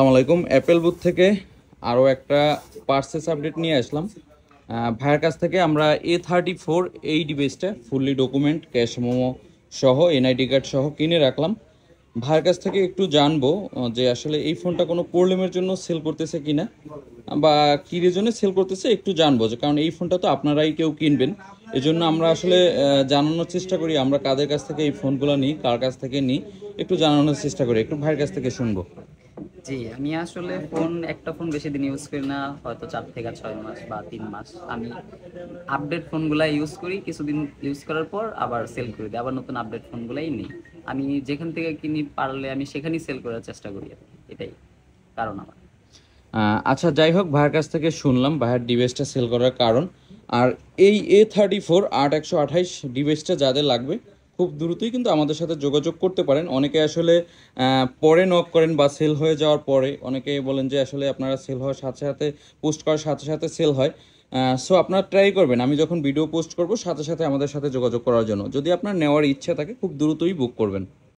আসসালামু আলাইকুম। Apple booth থেকে আরও একটা পার্সেস আপডেট নিয়ে আসলাম। ভাইয়ের কাছ থেকে আমরা A34 এই ডিভাইসটা ফুললি ডকুমেন্ট ক্যাশ মোমো সহ এনআইডি কার্ড সহ কিনে রাখলাম। ভাইয়ের কাছ থেকে একটু জানবো যে আসলে এই ফোনটা কোনো প্রবলেমের জন্য সেল করতেছে কিনা বা কী রিজনে সেল করতেছে একটু জানবো, যে কারণ এই ফোনটা তো আপনারাই কেউ কিনবেন, এজন্য আমরা আসলে জানানোর চেষ্টা করি আমরা কাদের কাছ থেকে এই ফোনগুলো নিই, কার কাছ থেকে নিই, একটু জানানোর চেষ্টা করি। একটু ভাইয়ের কাছ থেকে শুনবো। জি, আমি আসলে একটা ফোন বেশি দিন ইউজ করি না, হয়তো 4 থেকে 6 মাস বা 3 মাস। আমি আপডেট ফোনগুলা ইউজ করি, কিছুদিন ইউজ করার পর আবার সেল করে দিই, আবার নতুন আপডেট ফোনগুলাই নিই। আমি যেখান থেকে কিনি পারলে আমি সেখানেই সেল করার চেষ্টা করি আর কি। এটাই কারণ আমার। আচ্ছা, যাই হোক, ভাইয়ের কাছ থেকে শুনলাম ভাইয়ের ডিভাইসটা সেল করার কারণ। আর এই A34 8128 ডিভাইসটা যাদের লাগবে খুব দ্রুতই কিন্তু আমাদের সাথে যোগাযোগ করতে পারেন। অনেকে আসলে পরে নক করেন বা সেল হয়ে যাওয়ার পরে অনেকে বলেন যে আসলে আপনারা সেল হওয়ার সাথে সাথে পোস্ট করার সাথে সাথে সেল হয়। সো আপনারা ট্রাই করবেন আমি যখন ভিডিও পোস্ট করব সাথে সাথে আমাদের সাথে যোগাযোগ করার জন্য। যদি আপনার নেওয়ার ইচ্ছা থাকে খুব দ্রুতই বুক করবেন।